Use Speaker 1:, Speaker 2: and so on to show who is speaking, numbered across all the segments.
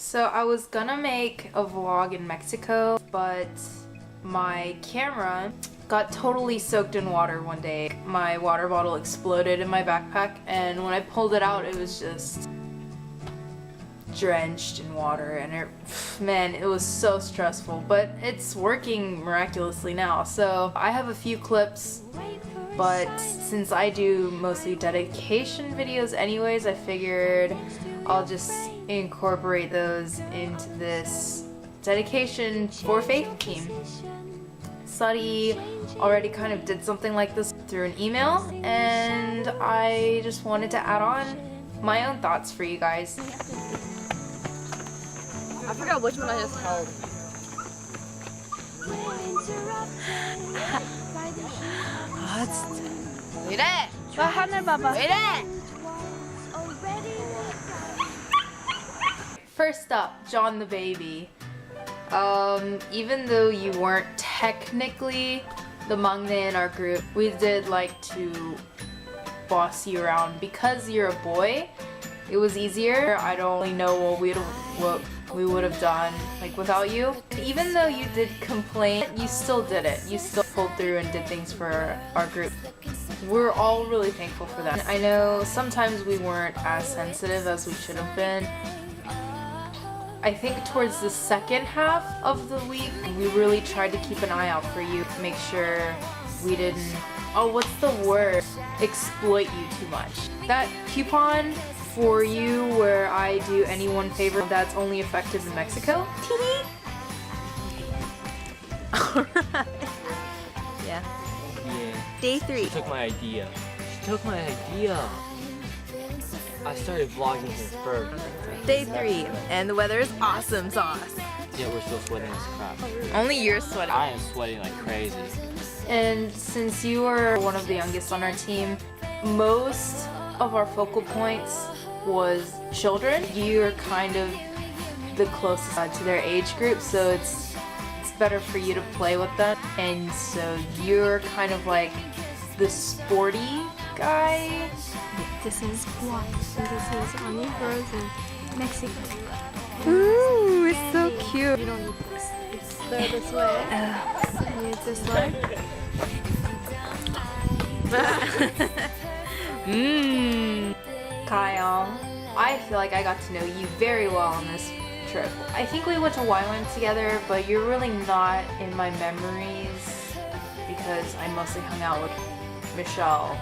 Speaker 1: So I was gonna make a vlog in Mexico, but my camera got totally soaked in water one day. My water bottle exploded in my backpack, and when I pulled it out, it was just drenched in water, and it was so stressful, but it's working miraculously now. So I have a few clips, but since I do mostly dedication videos anyways, I figured I'll just incorporate those into this dedication for faith team. Sadi already kind of did something like this through an email, and I just wanted to add on my own thoughts for you guys.
Speaker 2: I forgot which one I just held.
Speaker 1: 아 진짜
Speaker 2: 왜 이래?
Speaker 1: 와 하늘 봐봐.
Speaker 2: 왜 이래?
Speaker 1: First up, John the baby. Even though you weren't technically the maknae in our group, we did like to boss you around because you're a boy. It was easier. I don't really know what we would have done like without you. Even though you did complain, you still did it. You still pulled through and did things for our group. We're all really thankful for that. I know sometimes we weren't as sensitive as we should have been. I think towards the second half of the week, we really tried to keep an eye out for you, make sure we didn't, what's the word? Exploit you too much. That coupon for you where I do any one favor that's only effective in Mexico. Alright. Yeah. Day 3.
Speaker 3: She took my idea. I started vlogging since first.
Speaker 1: Day 3, and the weather is awesome sauce.
Speaker 3: Yeah, we're still sweating as crap.
Speaker 1: Only you're sweating.
Speaker 3: I am sweating like crazy.
Speaker 1: And since you were one of the youngest on our team, most of our focal points was children. You're kind of the closest to their age group, so it's better for you to play with them. And so you're kind of like the sporty guy.
Speaker 4: This is Guam, and this is Ani Girls in Mexico.
Speaker 1: Ooh, it's so cute.
Speaker 4: You don't need this. It's there this way. You need this way.
Speaker 1: Kyle, I feel like I got to know you very well on this trip. I think we went to Wyland together, but you're really not in my memories because I mostly hung out with Michelle,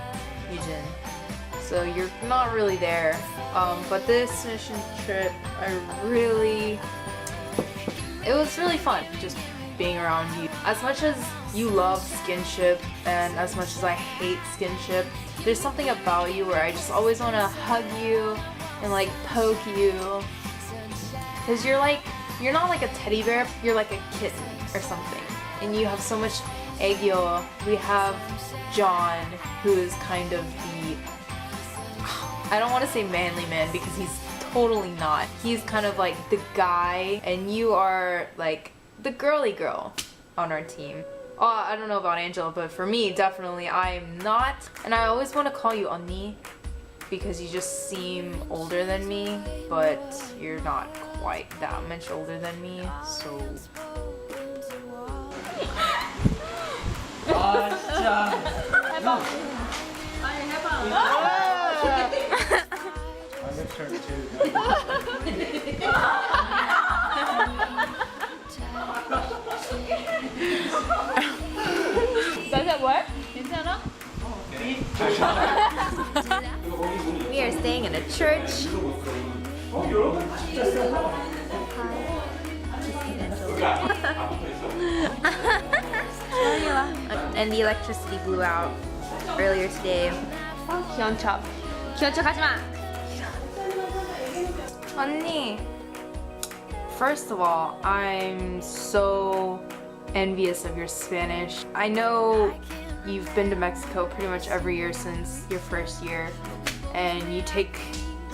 Speaker 1: Eugene. So you're not really there. But this mission trip, it was really fun just being around you. As much as you love skinship and as much as I hate skinship, there's something about you where I just always want to hug you and like poke you. Cause you're not like a teddy bear, you're like a kitten or something. And you have so much aegyo. We have John, who is kind of I don't want to say manly man because he's totally not. He's kind of like the guy, and you are like the girly girl on our team. Oh, I don't know about Angela, but for me, definitely I'm not. And I always want to call you Onni because you just seem older than me, but you're not quite that much older than me, so...
Speaker 2: Does it work? 괜찮아?
Speaker 1: We are staying in a church. And the electricity blew out earlier today.
Speaker 2: 귀여운 척 하지마!
Speaker 1: Honey, first of all, I'm so envious of your Spanish. I know you've been to Mexico pretty much every year since your first year, and you take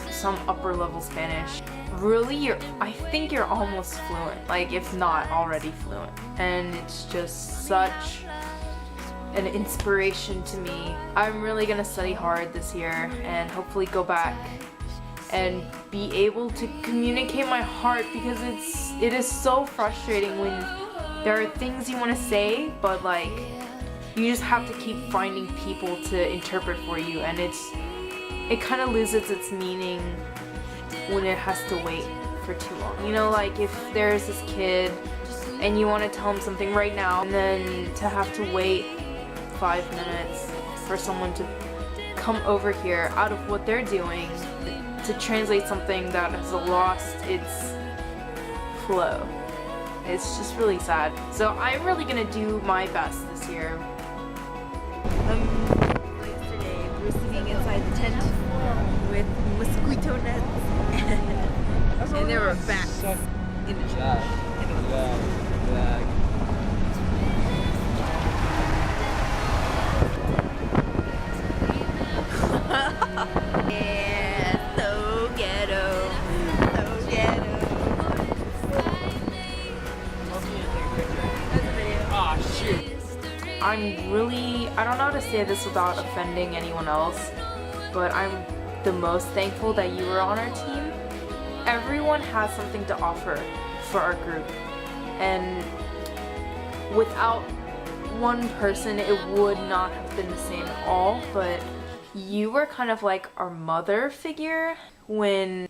Speaker 1: some upper level Spanish. Really, I think you're almost fluent, like if not already fluent. And it's just such an inspiration to me. I'm really gonna study hard this year and hopefully go back and be able to communicate my heart, because it is so frustrating when there are things you want to say, but like you just have to keep finding people to interpret for you, and it kind of loses its meaning when it has to wait for too long. You know, like if there's this kid and you want to tell him something right now, and then to have to wait 5 minutes for someone to come over here out of what they're doing to translate something that has lost its flow. It's just really sad. So I'm really gonna do my best this year.
Speaker 2: Yesterday, we were sitting inside the tent with mosquito nets, and there were bats in the jar. Yeah, so ghetto, so ghetto. That's a video.
Speaker 3: Oh shoot.
Speaker 1: I don't know how to say this without offending anyone else, but I'm the most thankful that you were on our team. Everyone has something to offer for our group, and without one person it would not have been the same at all, but you were kind of like our mother figure when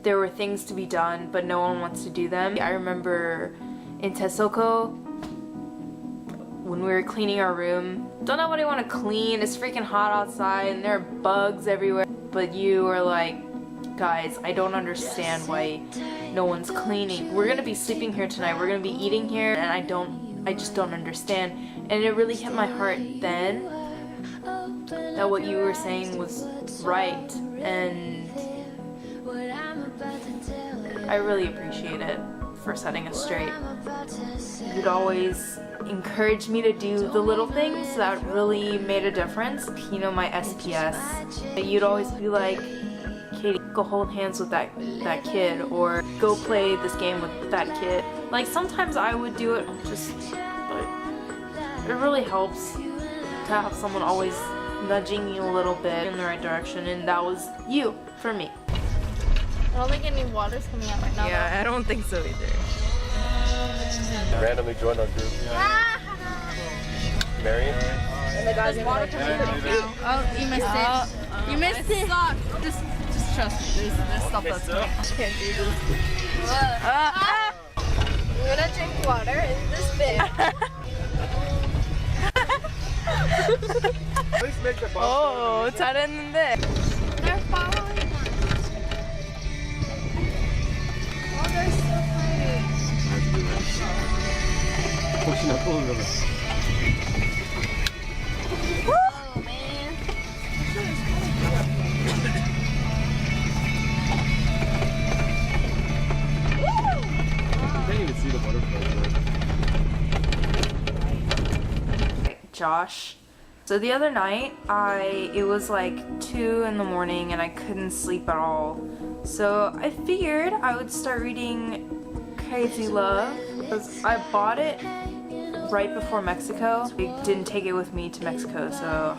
Speaker 1: there were things to be done but no one wants to do them. I remember in Tesoco, when we were cleaning our room, don't nobody want to clean, it's freaking hot outside and there are bugs everywhere, but you were like, guys, I don't understand why no one's cleaning. We're gonna be sleeping here tonight, we're gonna be eating here, and I just don't understand. And it really hit my heart then that what you were saying was right, and I really appreciate it for setting us straight. You'd always encourage me to do the little things that really made a difference. You know, my SPS. You'd always be like, Katie, go hold hands with that kid, or go play this game with that kid. Like sometimes I would do it just, but it really helps to have someone always nudging you a little bit in the right direction, and that was you for me.
Speaker 2: I don't think any water's coming out right now.
Speaker 1: Yeah, I don't think so either.
Speaker 5: Randomly joined our group. Marion?
Speaker 2: And the guy's water coming out now. Oh, you missed it. You missed it. Just trust me. There's stuff that's coming. I can't do this. I'm gonna drink water in this big.
Speaker 5: Please make the box.
Speaker 1: Oh, 잘했는데.
Speaker 2: They're following us. Oh, they're so pretty.
Speaker 5: 혹시나 또 올라가.
Speaker 2: Oh, man.
Speaker 5: You can't even see the butterflies.
Speaker 1: Josh. So the other night, it was like 2 in the morning and I couldn't sleep at all. So I figured I would start reading Crazy Love, because I bought it right before Mexico. I didn't take it with me to Mexico, so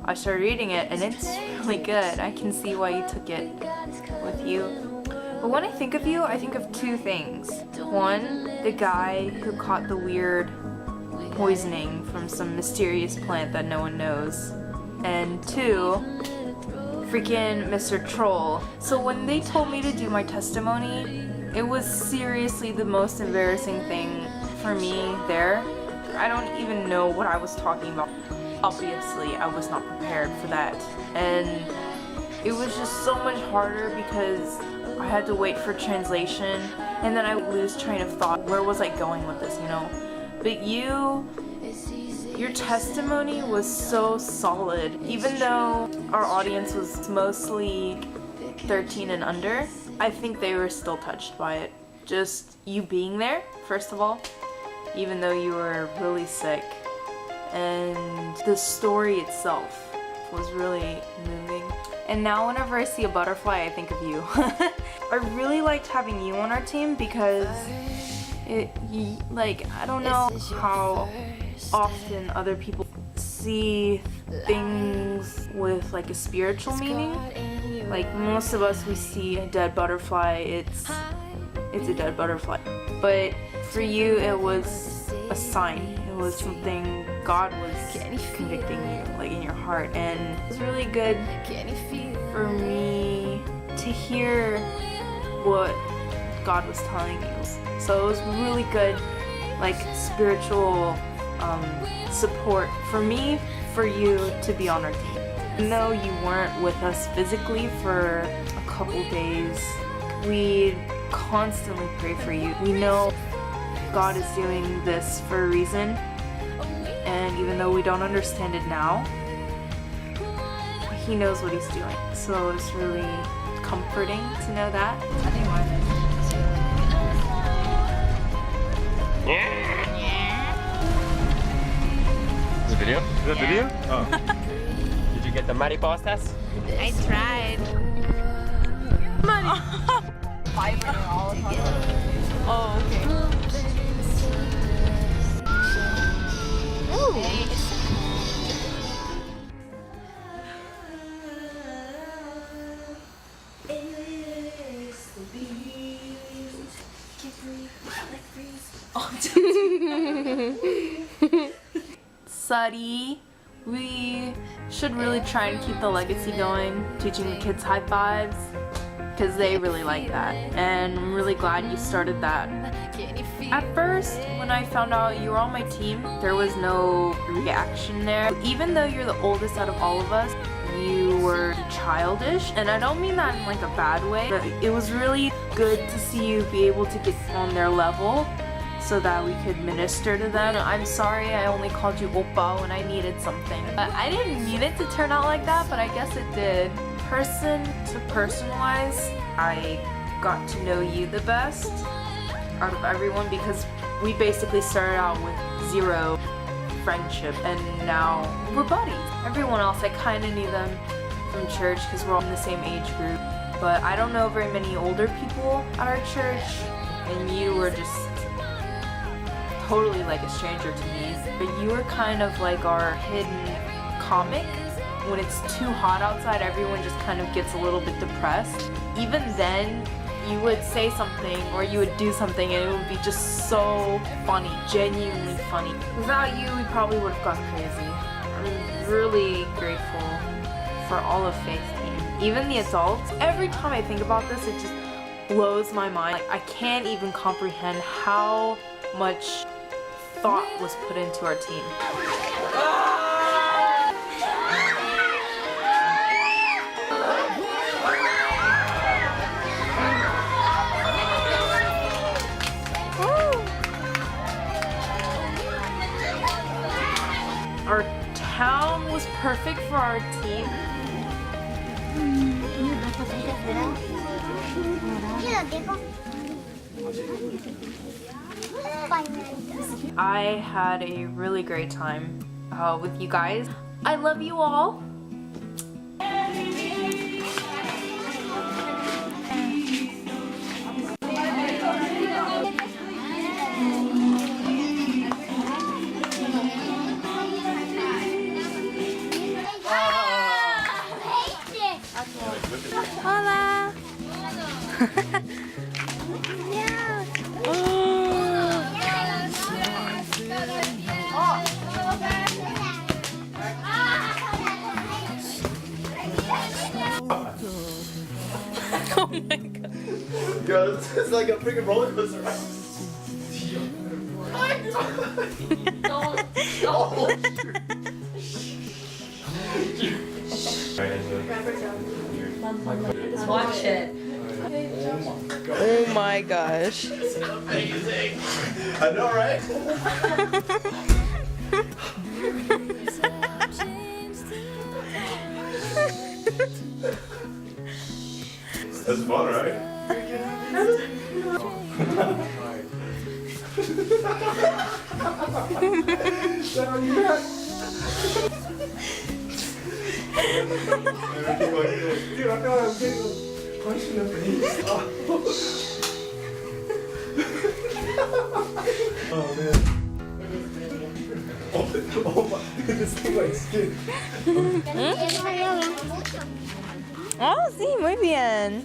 Speaker 1: I started reading it and it's really good. I can see why you took it with you. But when I think of you, I think of 2 things. One, the guy who caught the weird poisoning from some mysterious plant that no one knows. And 2, freaking Mr. Troll. So when they told me to do my testimony, it was seriously the most embarrassing thing for me there. I don't even know what I was talking about. Obviously, I was not prepared for that. And it was just so much harder because I had to wait for translation, and then I would lose train of thought. Where was I going with this, you know? But your testimony was so solid. Even though our audience was mostly 13 and under, I think they were still touched by it. Just you being there, first of all, even though you were really sick. And the story itself was really moving. And now whenever I see a butterfly, I think of you. I really liked having you on our team because I don't know how often other people see things with like a spiritual meaning, Like most of us, we see a dead butterfly, it's a dead butterfly. But for you, it was a sign. It was something God was convicting you, like in your heart. And it was really good for me to hear what God was telling you. So it was really good, like spiritual support for me, for you to be on our team. Even though you weren't with us physically for a couple days, we constantly pray for you. We know God is doing this for a reason, and even though we don't understand it now, He knows what He's doing. So it's really comforting to know that.
Speaker 5: Is it video? Is that video? Oh.
Speaker 3: Did you get the mariposas?
Speaker 2: I tried. Money. Oh, okay. Ooh.
Speaker 1: Suddy, we should really try and keep the legacy going, teaching the kids high fives, because they really like that, and I'm really glad you started that. At first, when I found out you were on my team, there was no reaction there. Even though you're the oldest out of all of us, you were childish, and I don't mean that in like a bad way, but it was really good to see you be able to get on their level so that we could minister to them. I'm sorry I only called you oppa when I needed something. I didn't mean it to turn out like that, but I guess it did. Person to person wise, I got to know you the best out of everyone because we basically started out with 0 friendship and now we're buddies. Everyone else, I kind of knew them from church because we're all in the same age group, but I don't know very many older people at our church, and you were just totally like a stranger to me. But you were kind of like our hidden comic. When it's too hot outside, everyone just kind of gets a little bit depressed. Even then, you would say something or you would do something and it would be just so funny, genuinely funny. Without you, we probably would have gone crazy. I'm really grateful for all of Faith's team. Even the adults, every time I think about this, it just blows my mind. Like, I can't even comprehend how much thought was put into our team. Our town was perfect for our team. I had a really great time with you guys. I love you all.
Speaker 2: Hola. Oh my god.
Speaker 5: Yo, it's like a freaking roller coaster ride.
Speaker 2: Watch it.
Speaker 1: Oh my gosh.
Speaker 5: It's amazing. I know, right? That's fun, right? Dude, I feel like I'm getting punched in the face. Oh man. Oh my, this thing like skin.
Speaker 1: Oh, sí, muy bien.